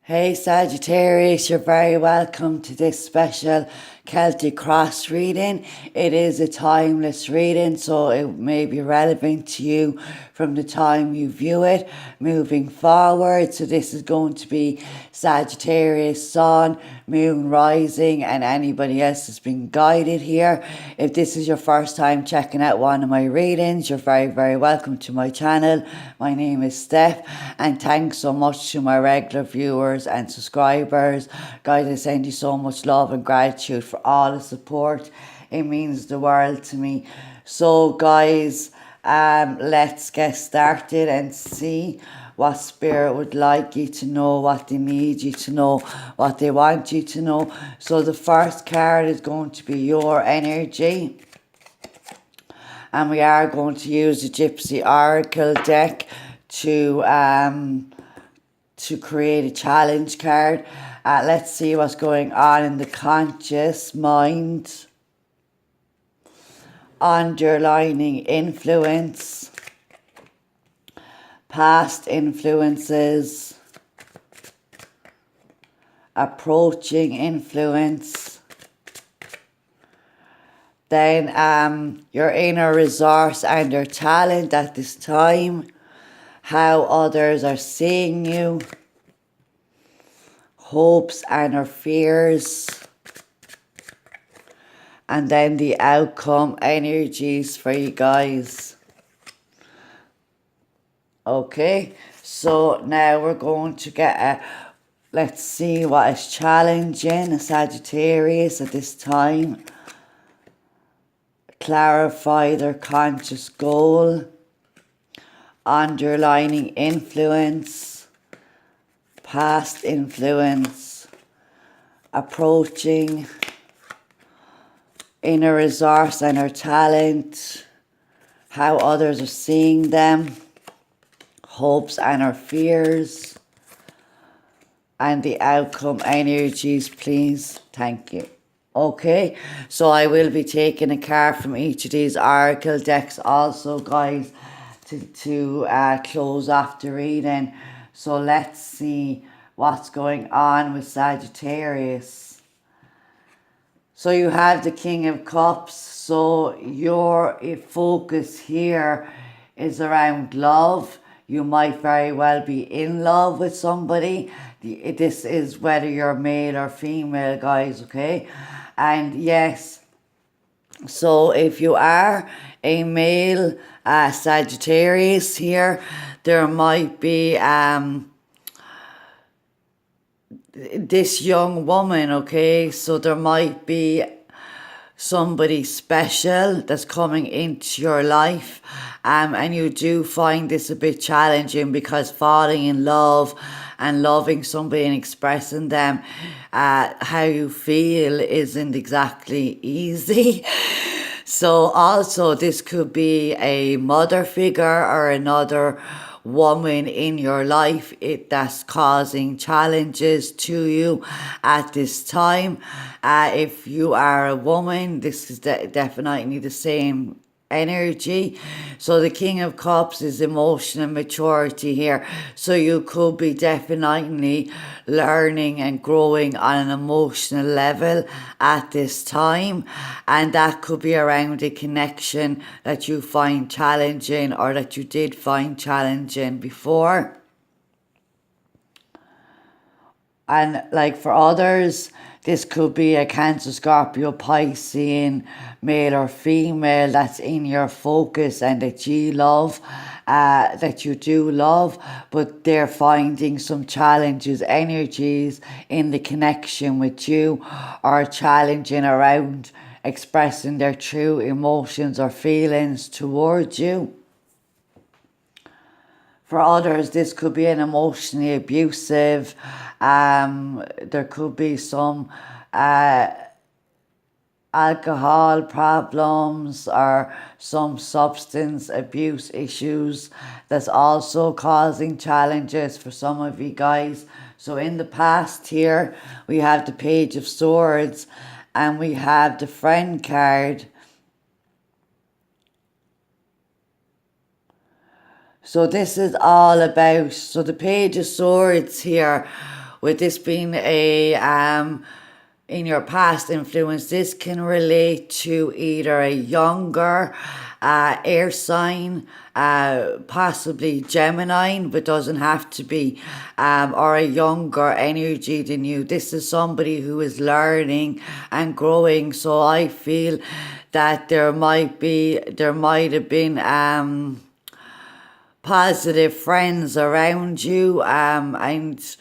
Hey Sagittarius, you're very welcome to this special Celtic cross reading. It is a timeless reading, so it may be relevant to you from the time you view it moving forward. So this is going to be Sagittarius, Sun, Moon, Rising, and anybody else that's been guided here. If this is your first time checking out one of my readings, you're very, very welcome to my channel. My name is Steph, and thanks so much to my regular viewers and subscribers. Guys, I send you so much love and gratitude for all the support. It means the world to me. So guys, let's get started and see what Spirit would like you to know, what they need you to know, what they want you to know. So the first card is going to be your energy, and we are going to use the Gypsy Oracle deck to create a challenge card. Let's see what's going on in the conscious mind. Underlining influence, past influences, approaching influence, then your inner resource and your talent at this time, how others are seeing you, hopes and our fears, and then the outcome energies for you guys. Okay, so now we're going to get let's see what is challenging a Sagittarius at this time. Clarify their conscious goal. Underlining influence, past influence, approaching, inner resource and her talent, how others are seeing them, hopes and her fears, and the outcome energies, please. Thank you. Okay, so I will be taking a card from each of these oracle decks also, guys, to close off the reading. So let's see what's going on with Sagittarius. So you have the King of Cups. So your focus here is around love. You might very well be in love with somebody. This is whether you're male or female, guys, okay? And yes, so if you are a male Sagittarius here, there might be this young woman, okay? So there might be somebody special that's coming into your life, and you do find this a bit challenging because falling in love and loving somebody and expressing them how you feel isn't exactly easy. So also this could be a mother figure or another woman in your life that's causing challenges to you at this time. If you are a woman, this is definitely the same energy. So the King of Cups is emotional maturity here. So you could be definitely learning and growing on an emotional level at this time, and that could be around a connection that you find challenging or that you did find challenging before. And like for others, this could be a Cancer, Scorpio, Piscean, male or female that's in your focus and that you love, that you do love, but they're finding some challenges, energies in the connection with you, or challenging around expressing their true emotions or feelings towards you. For others, this could be an emotionally abusive, there could be some alcohol problems or some substance abuse issues that's also causing challenges for some of you guys. So in the past here, we have the Page of Swords and we have the Friend card. So this is all about, so the Page of Swords here with this being a in your past influence, this can relate to either a younger air sign, possibly Gemini, but doesn't have to be, or a younger energy than you. This is somebody who is learning and growing. So I feel that there might have been positive friends around you, and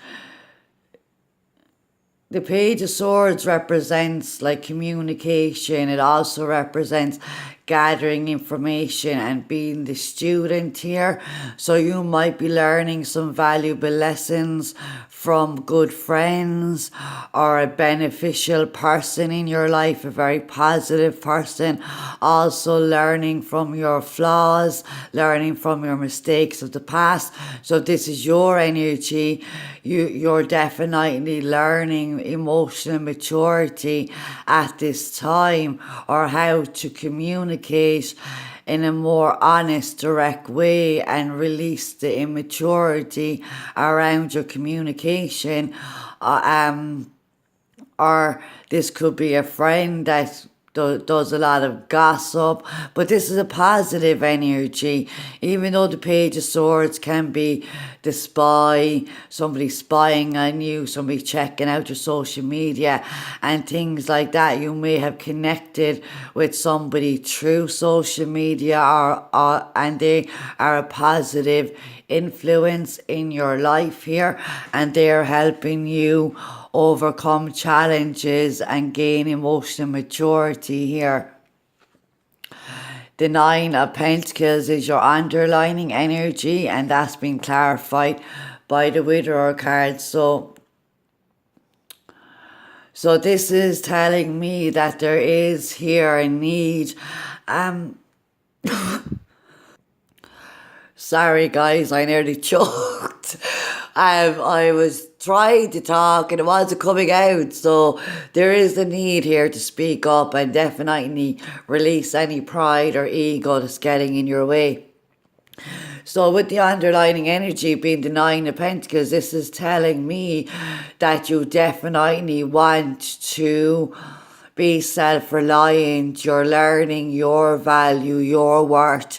the Page of Swords represents like communication. It also represents gathering information and being the student here. So you might be learning some valuable lessons from good friends or a beneficial person in your life, a very positive person. Also learning from your flaws, learning from your mistakes of the past. So if this is your energy, you're definitely learning emotional maturity at this time, or how to communicate in a more honest, direct way and release the immaturity around your communication. Or this could be a friend that does a lot of gossip, but this is a positive energy. Even though the Page of Swords can be the spy, somebody spying on you, somebody checking out your social media and things like that. You may have connected with somebody through social media, and they are a positive influence in your life here, and they're helping you overcome challenges and gain emotional maturity here. The Nine of Pentacles is your underlining energy, and that's been clarified by the Widower card. So this is telling me that there is here a need. Sorry guys, I nearly choked. I was trying to talk and it wasn't coming out. So there is a need here to speak up and definitely release any pride or ego that's getting in your way. So with the underlining energy being the Nine of Pentacles, this is telling me that you definitely want to be self-reliant. You're learning your value, your worth.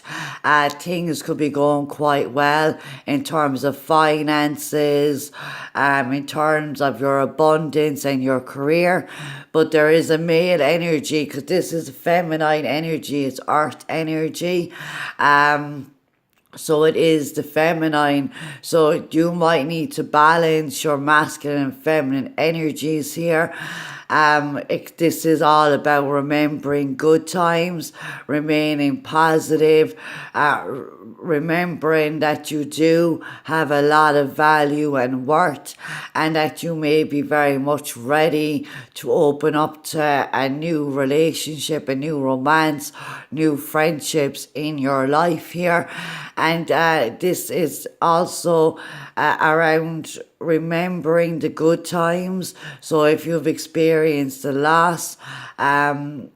Things could be going quite well in terms of finances, in terms of your abundance and your career. But there is a male energy, because this is a feminine energy, it's earth energy. So it is the feminine. So you might need to balance your masculine and feminine energies here. This is all about remembering good times, remaining positive, remembering that you do have a lot of value and worth, and that you may be very much ready to open up to a new relationship, a new romance, new friendships in your life here. And this is also around remembering the good times. So if you've experienced a loss, and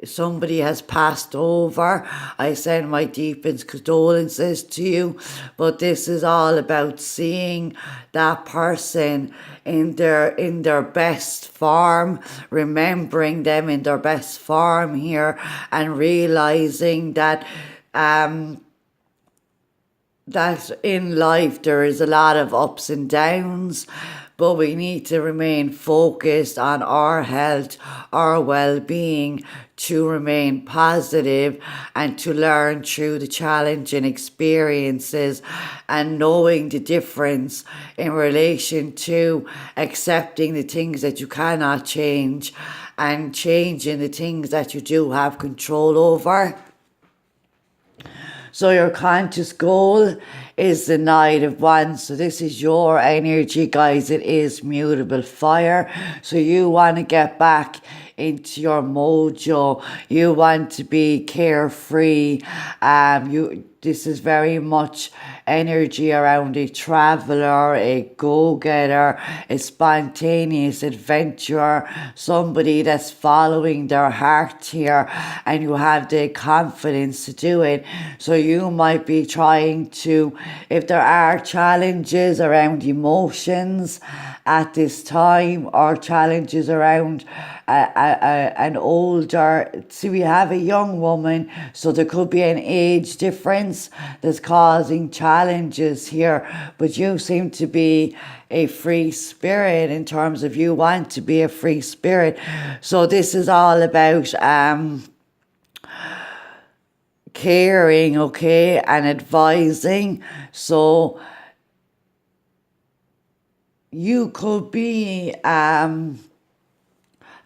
somebody has passed over, I send my deepest condolences to you. But this is all about seeing that person in their best form, remembering them in their best form here, and realizing that that in life there is a lot of ups and downs, but we need to remain focused on our health, our well-being, to remain positive and to learn through the challenging experiences, and knowing the difference in relation to accepting the things that you cannot change and changing the things that you do have control over. So your conscious goal is the Knight of Wands. So this is your energy, guys. It is mutable fire. So you want to get back into your mojo. You want to be carefree. this is very much energy around a traveler, a go-getter, a spontaneous adventurer, somebody that's following their heart here, and you have the confidence to do it. So you might be trying to, if there are challenges around emotions at this time, or challenges around an older, see, we have a young woman, so there could be an age difference that's causing challenges here, but you seem to be a free spirit in terms of you want to be a free spirit. So this is all about caring, okay, and advising. So you could be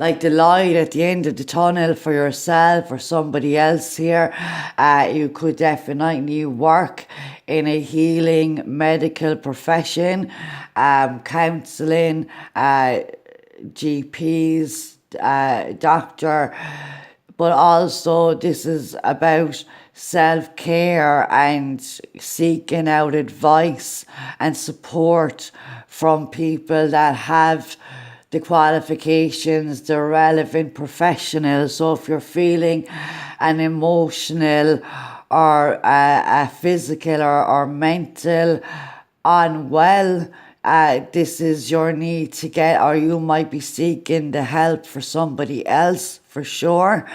like the light at the end of the tunnel for yourself or somebody else here. You could definitely work in a healing medical profession, counselling, GPs, doctor, but also this is about self-care and seeking out advice and support from people that have the qualifications, the relevant professionals. So if you're feeling an emotional or a physical or mental unwell, this is your need to get, or you might be seeking the help for somebody else for sure.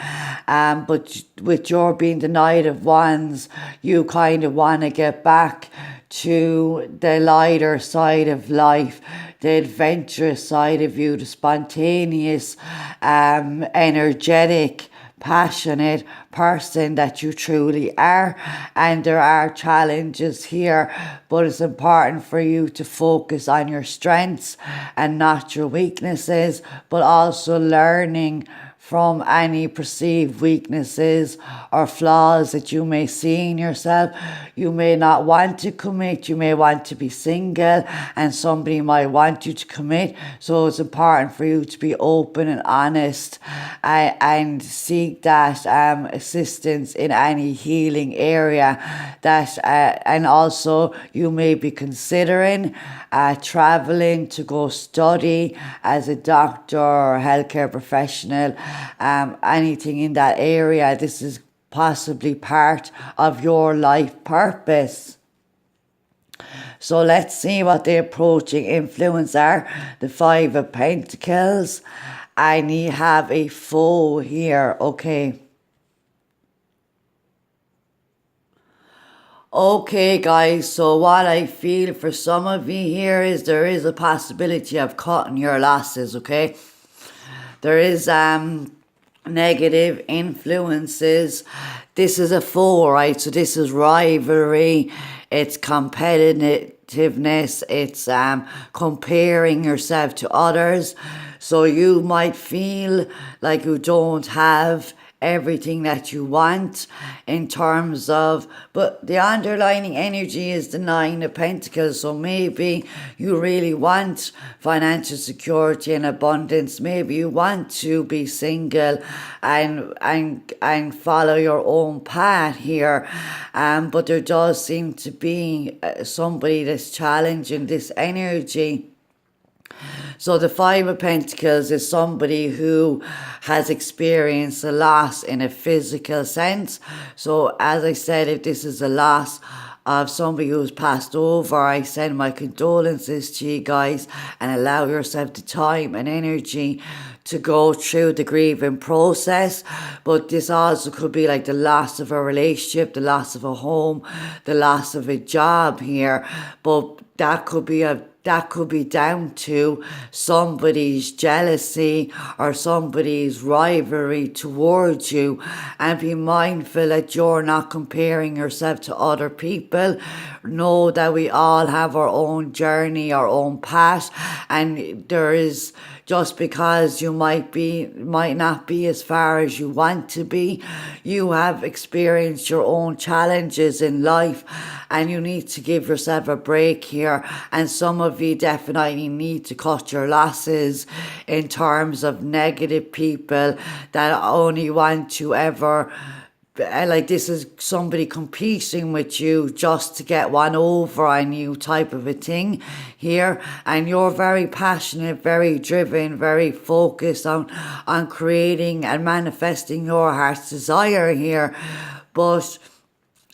But with your being the Knight of Wands, you kind of want to get back to the lighter side of life, the adventurous side of you, the spontaneous, energetic, passionate person that you truly are. And there are challenges here, but it's important for you to focus on your strengths and not your weaknesses, but also learning from any perceived weaknesses or flaws that you may see in yourself. You may not want to commit, you may want to be single, and somebody might want you to commit. So it's important for you to be open and honest, and seek that assistance in any healing area that, and also you may be considering traveling to go study as a doctor or healthcare professional, anything in that area. This is possibly part of your life purpose. So let's see what the approaching influence are. The Five of Pentacles, and you have a Foe here, okay. Okay guys, so what I feel for some of you here is there is a possibility of cutting your losses, okay? There is negative influences. This is a Foe, right? So this is rivalry, it's competitiveness, it's comparing yourself to others. So you might feel like you don't have everything that you want in terms of, but the underlying energy is the Nine of Pentacles. So maybe you really want financial security and abundance. Maybe you want to be single and follow your own path here, but there does seem to be somebody that's challenging this energy. So the Five of Pentacles is somebody who has experienced a loss in a physical sense. So as I said, if this is a loss of somebody who's passed over, I send my condolences to you guys, and allow yourself the time and energy to go through the grieving process. But this also could be like the loss of a relationship, the loss of a home, the loss of a job here. But that could be down to somebody's jealousy or somebody's rivalry towards you. And be mindful that you're not comparing yourself to other people. Know that we all have our own journey, our own path, and there is, just because you might not be as far as you want to be, you have experienced your own challenges in life, and you need to give yourself a break here. And some of you definitely need to cut your losses in terms of negative people that only want to ever like this is somebody competing with you just to get one over on you type of a thing here, and you're very passionate, very driven, very focused on creating and manifesting your heart's desire here, but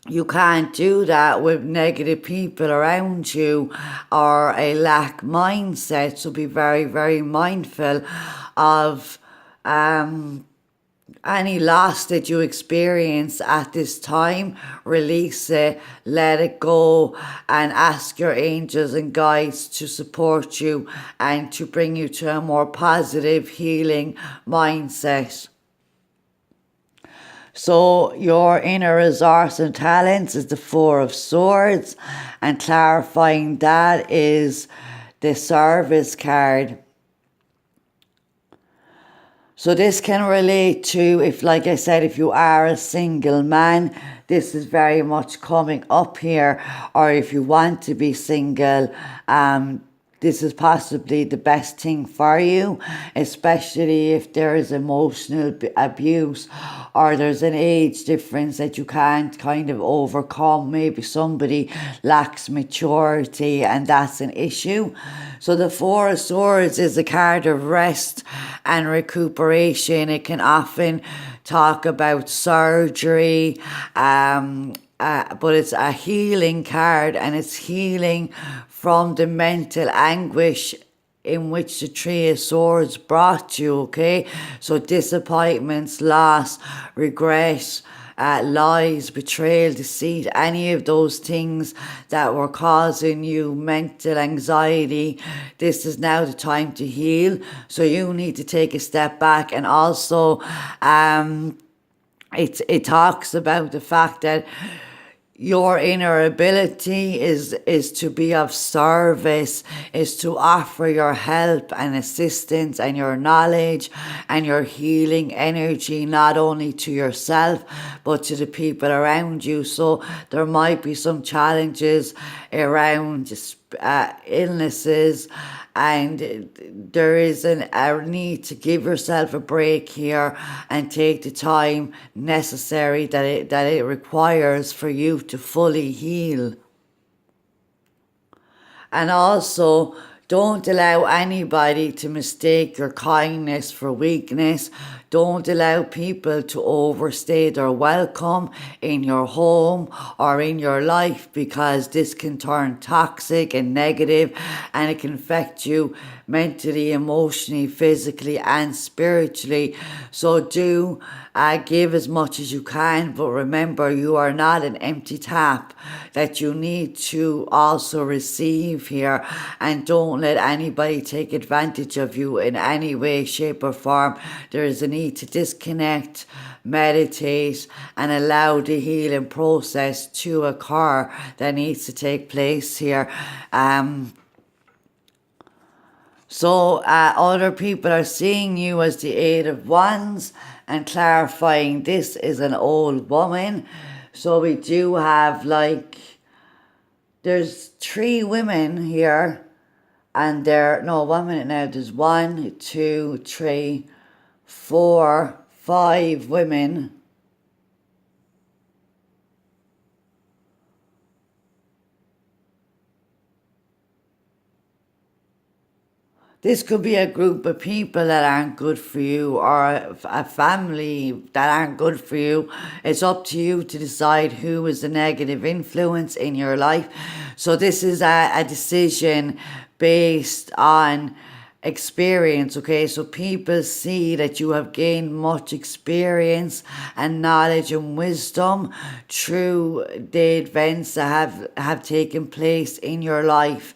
you can't do that with negative people around you or a lack mindset. So be very, very mindful of any loss that you experience at this time. Release it, let it go, and ask your angels and guides to support you and to bring you to a more positive, healing mindset. So your inner resource and talents is the Four of Swords, and clarifying that is the Service card. So this can relate to, if, like I said, if you are a single man, this is very much coming up here, or if you want to be single, this is possibly the best thing for you, especially if there is emotional abuse or there's an age difference that you can't kind of overcome. Maybe somebody lacks maturity and that's an issue. So the Four of Swords is a card of rest and recuperation. It can often talk about surgery, but it's a healing card, and it's healing from the mental anguish in which the Three of Swords brought you, okay? So disappointments, loss, regret, lies, betrayal, deceit, any of those things that were causing you mental anxiety, this is now the time to heal. So you need to take a step back. And also it talks about the fact that your inner ability is to be of service, is to offer your help and assistance and your knowledge and your healing energy, not only to yourself, but to the people around you. So there might be some challenges around illnesses, and there is a need to give yourself a break here and take the time necessary that it requires for you to fully heal. And also, don't allow anybody to mistake your kindness for weakness. Don't allow people to overstay their welcome in your home or in your life, because this can turn toxic and negative, and it can affect you mentally, emotionally, physically and spiritually. So do give as much as you can, but remember, you are not an empty tap, that you need to also receive here, and don't let anybody take advantage of you in any way, shape or form. There is a need to disconnect, meditate, and allow the healing process to occur that needs to take place here. So other people are seeing you as the Eight of Wands, and clarifying this is an old woman. So we do have, like, there's 3 women here, and no, 1 minute now, there's 1, 2, 3, 4, 5 women. This could be a group of people that aren't good for you, or a family that aren't good for you. It's up to you to decide who is the negative influence in your life. So this is a decision based on experience, okay? So people see that you have gained much experience and knowledge and wisdom through the events that have taken place in your life,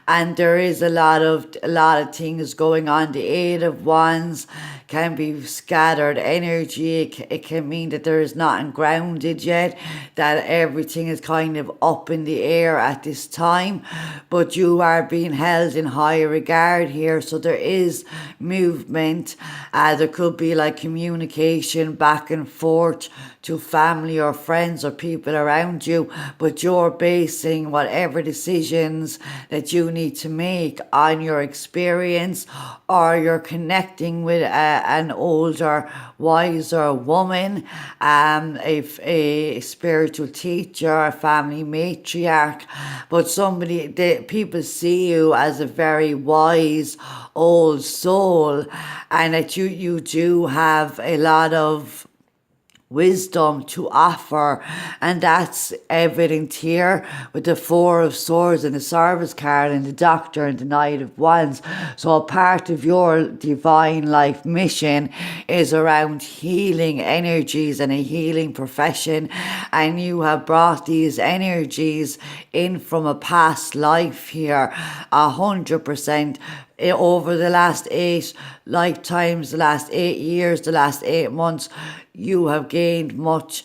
and there is a lot of things going on. The Eight of Wands can be scattered energy. It can mean that there is not grounded yet, that everything is kind of up in the air at this time, but you are being held in high regard here. So there is movement. There could be like communication back and forth to family or friends or people around you, but you're basing whatever decisions that you need to make on your experience, or you're connecting with an older, wiser woman, a spiritual teacher, a family matriarch, but people see you as a very wise old soul, and that you do have a lot of wisdom to offer, and that's evident here with the Four of Swords and the Service card and the Doctor and the Knight of Wands. So a part of your divine life mission is around healing energies and a healing profession, and you have brought these energies in from a past life here 100%. Over the last 8 lifetimes, the last 8 years, the last 8 months, you have gained much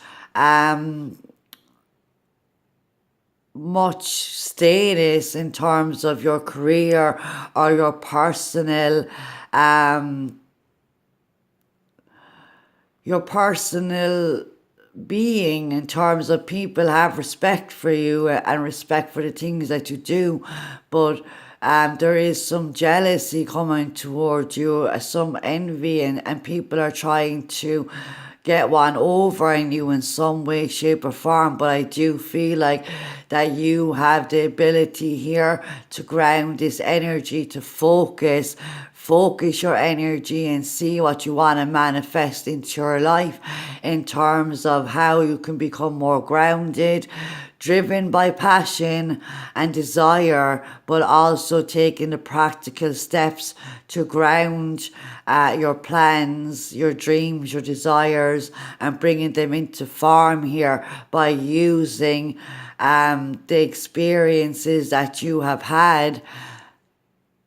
status in terms of your career or your personal being, in terms of people have respect for you and respect for the things that you do, but there is some jealousy coming towards you, some envy, and people are trying to get one over on you in some way, shape or form. But I do feel like that you have the ability here to ground this energy, to focus your energy and see what you want to manifest into your life in terms of how you can become more grounded, driven by passion and desire, but also taking the practical steps to ground your plans, your dreams, your desires, and bringing them into form here by using the experiences that you have had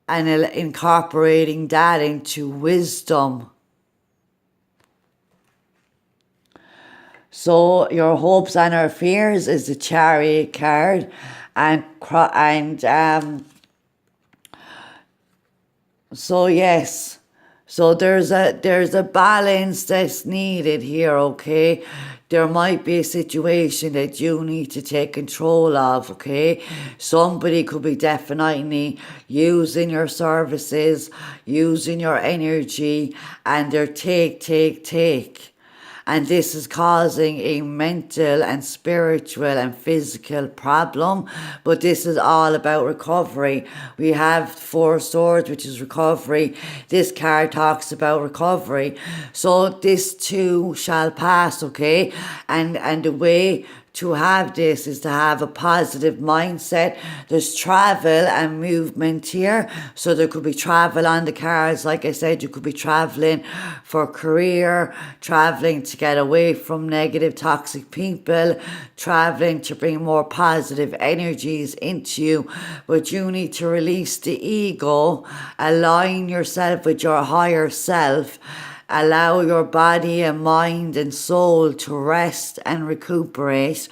and incorporating that into wisdom. So your hopes and our fears is the Chariot card, so yes, so there's a balance that's needed here, okay? There might be a situation that you need to take control of, okay? Somebody could be definitely using your services, using your energy, and they're take. And this is causing a mental and spiritual and physical problem. But this is all about recovery. We have Four Swords, which is recovery. This card talks about recovery. So this too shall pass, okay? And the way to have this is to have a positive mindset. There's travel and movement here. So there could be travel on the cards. Like I said, you could be traveling for career, traveling to get away from negative, toxic people, traveling to bring more positive energies into you. But you need to release the ego, align yourself with your higher self, allow your body and mind and soul to rest and recuperate,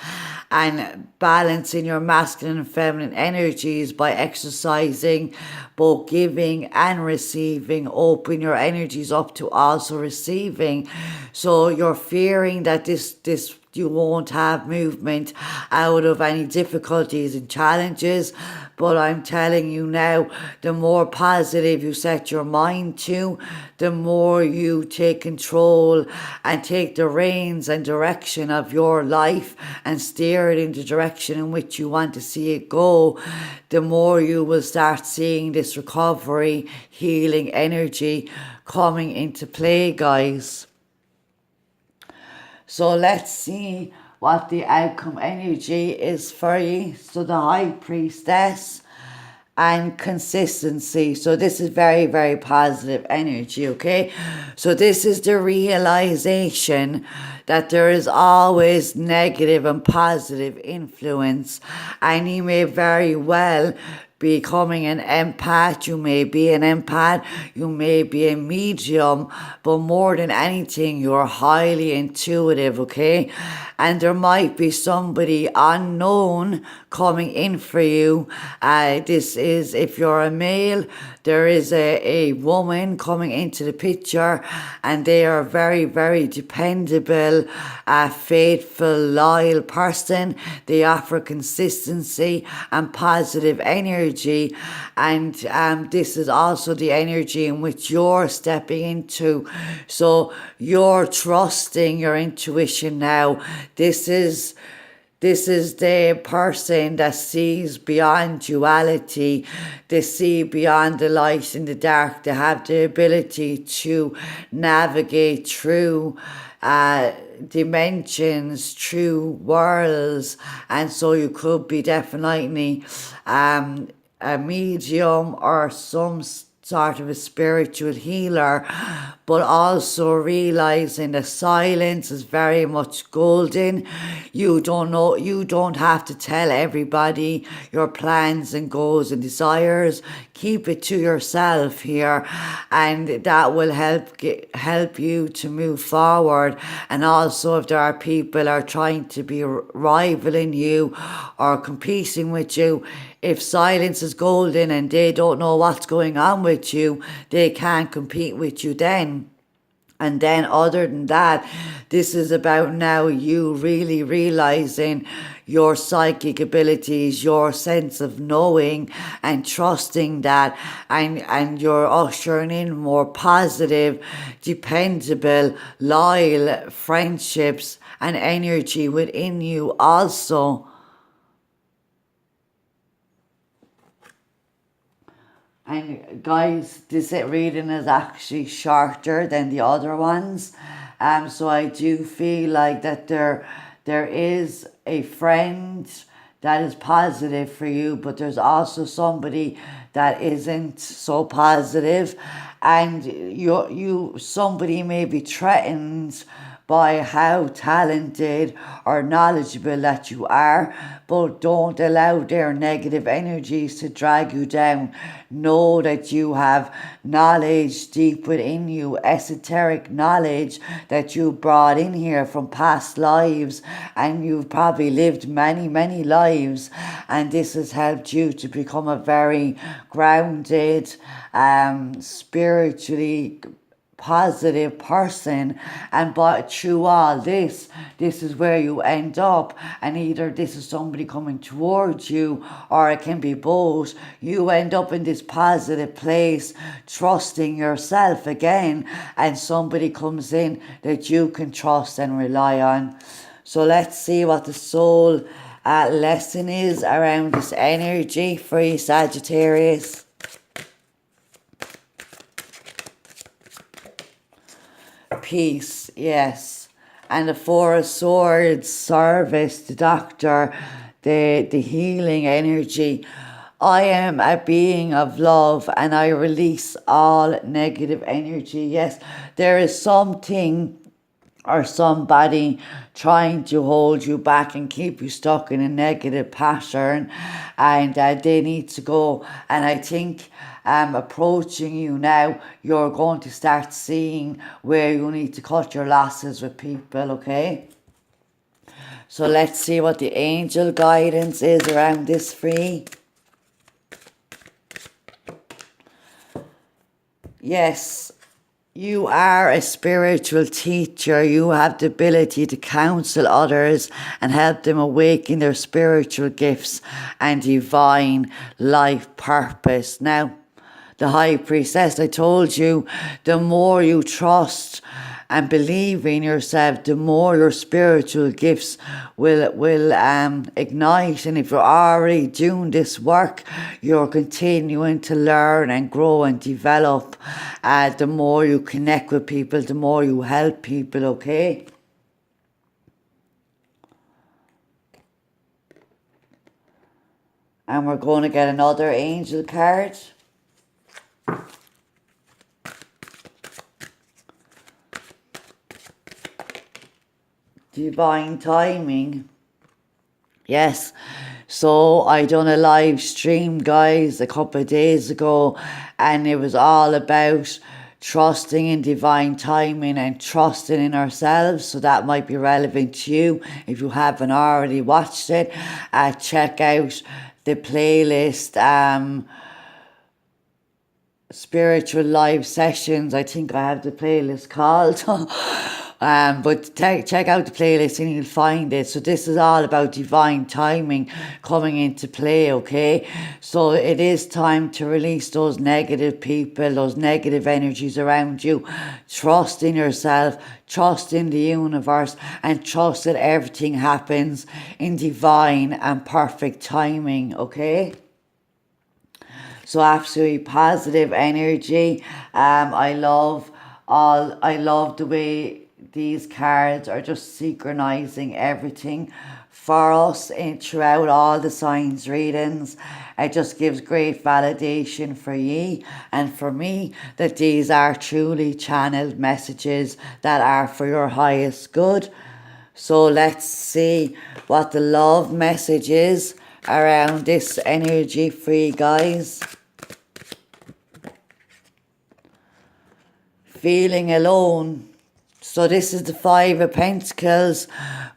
and balancing your masculine and feminine energies by exercising both giving and receiving. Open your energies up to also receiving. So you're fearing that this you won't have movement out of any difficulties and challenges. But I'm telling you now, the more positive you set your mind to, the more you take control and take the reins and direction of your life and steer it in the direction in which you want to see it go, the more you will start seeing this recovery, healing energy coming into play, guys. So let's see what the outcome energy is for you. So the High Priestess and consistency. So this is very, very positive energy, okay? So this is the realization that there is always negative and positive influence, and you may very well becoming an empath. You may be an empath, you may be a medium, but more than anything, you're highly intuitive, okay? And there might be somebody unknown coming in for you. This is, if you're a male, there is a woman coming into the picture, and they are very, very dependable, faithful, loyal person. They offer consistency and positive energy energy, and this is also the energy in which you're stepping into. So you're trusting your intuition now. This is the person that sees beyond duality. They see beyond the light and the dark. They have the ability to navigate through dimensions, through worlds. And so you could be definitely a medium or some sort of a spiritual healer, but also realizing that silence is very much golden. You don't have to tell everybody your plans and goals and desires. Keep it to yourself here, and that will help you to move forward. And also, if there are people are trying to be rivaling you or competing with you, if silence is golden and they don't know what's going on with you, they can't compete with you then. And then other than that, this is about now you really realizing your psychic abilities, your sense of knowing and trusting that, and you're ushering in more positive, dependable, loyal friendships and energy within you also. And guys, this reading is actually shorter than the other ones. So I do feel like that there is a friend that is positive for you, but there's also somebody that isn't so positive, and somebody may be threatened by how talented or knowledgeable that you are, but don't allow their negative energies to drag you down. Know that you have knowledge deep within you, esoteric knowledge that you brought in here from past lives, and you've probably lived many, many lives, and this has helped you to become a very grounded, spiritually positive person. And but through all this is where you end up, and either this is somebody coming towards you, or it can be both. You end up in this positive place, trusting yourself again, and somebody comes in that you can trust and rely on. So let's see what the soul lesson is around this energy for you, Sagittarius. Peace, yes. And the Four of Swords, service, the doctor, the healing energy. I am a being of love, and I release all negative energy. Yes, there is something or somebody trying to hold you back and keep you stuck in a negative pattern, and they need to go. And I think approaching you now, you're going to start seeing where you need to cut your losses with people, okay? So let's see what the angel guidance is around this free. Yes, you are a spiritual teacher. You have the ability to counsel others and help them awaken their spiritual gifts and divine life purpose. Now, the High Priestess, I told you, the more you trust and believe in yourself, the more your spiritual gifts will ignite. And if you're already doing this work, you're continuing to learn and grow and develop. The more you connect with people, the more you help people, okay? And we're going to get another angel card. Divine timing. Yes, so I done a live stream, guys, a couple of days ago, and it was all about trusting in divine timing and trusting in ourselves. So that might be relevant to you. If you haven't already watched it, check out the playlist, spiritual live sessions. I think I have the playlist called. But check out the playlist and you'll find it. So this is all about divine timing coming into play, okay? So it is time to release those negative people, those negative energies around you. Trust in yourself, trust in the universe, and trust that everything happens in divine and perfect timing, okay? So absolutely positive energy. I love the way these cards are just synchronizing everything for us in throughout all the signs readings. It just gives great validation for ye and for me that these are truly channeled messages that are for your highest good. So let's see what the love message is around this energy for you guys. Feeling alone. So this is the Five of Pentacles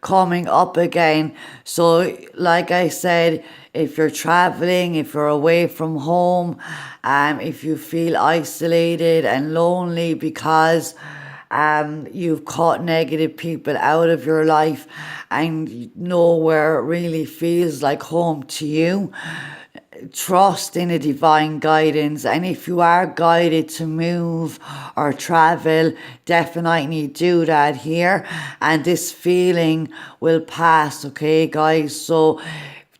coming up again. So like I said, if you're traveling, if you're away from home, if you feel isolated and lonely because you've caught negative people out of your life and nowhere really feels like home to you, trust in a divine guidance. And if you are guided to move or travel, definitely do that here, and this feeling will pass, okay guys? So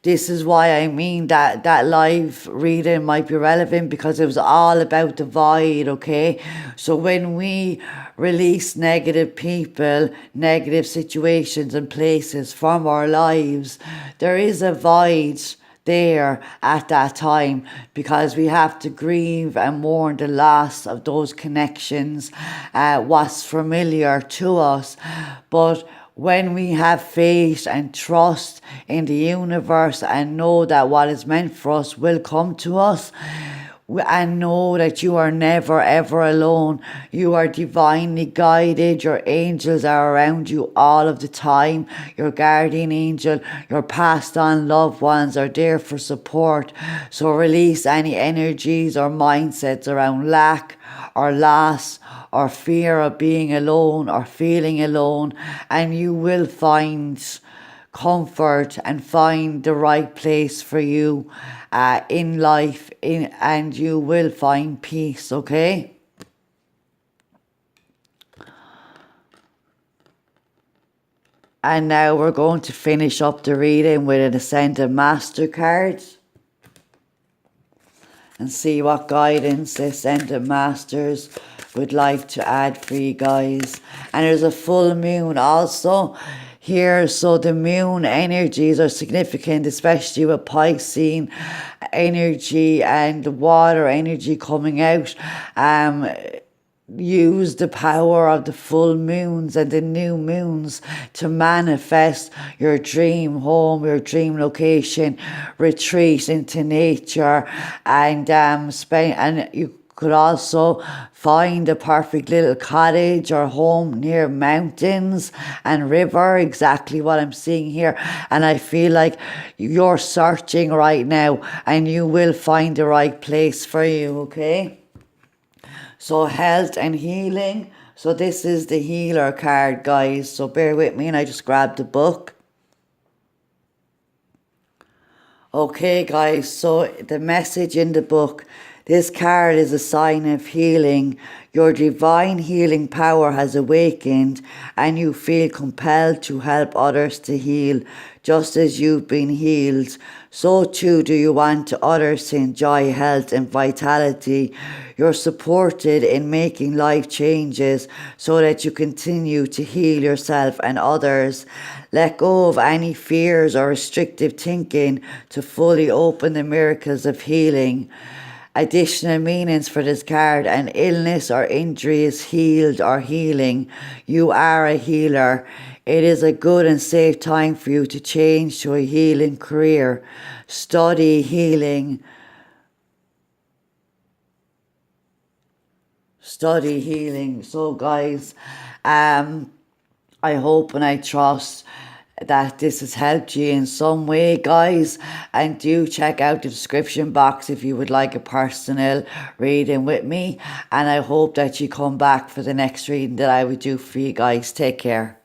this is why I mean that live reading might be relevant, because it was all about the void, okay? So when we release negative people, negative situations and places from our lives, there is a void there at that time, because we have to grieve and mourn the loss of those connections, what's familiar to us. But when we have faith and trust in the universe and know that what is meant for us will come to us, and know that you are never ever alone. You are divinely guided. Your angels are around you all of the time. Your guardian angel, your passed on loved ones are there for support. So release any energies or mindsets around lack or loss or fear of being alone or feeling alone, and you will find comfort and find the right place for you in life, and you will find peace, okay? And now we're going to finish up the reading with an Ascended Master card and see what guidance the Ascended Masters would like to add for you guys. And there's a full moon also here, so the moon energies are significant, especially with Piscean energy and the water energy coming out. Use the power of the full moons and the new moons to manifest your dream home, your dream location, retreat into nature, and you could also find a perfect little cottage or home near mountains and river, exactly what I'm seeing here. And I feel like you're searching right now and you will find the right place for you, okay? So health and healing. So this is the healer card, guys. So bear with me, and I just grabbed the book. Okay, guys, so the message in the book. This card is a sign of healing. Your divine healing power has awakened and you feel compelled to help others to heal. Just as you've been healed, so too do you want others to enjoy health and vitality. You're supported in making life changes so that you continue to heal yourself and others. Let go of any fears or restrictive thinking to fully open the miracles of healing. Additional meanings for this card: an illness or injury is healed or healing. You are a healer. It is a good and safe time for you to change to a healing career. Study healing. Study healing. So guys, I hope and I trust that this has helped you in some way, guys. And do check out the description box if you would like a personal reading with me. And I hope that you come back for the next reading that I would do for you guys. Take care.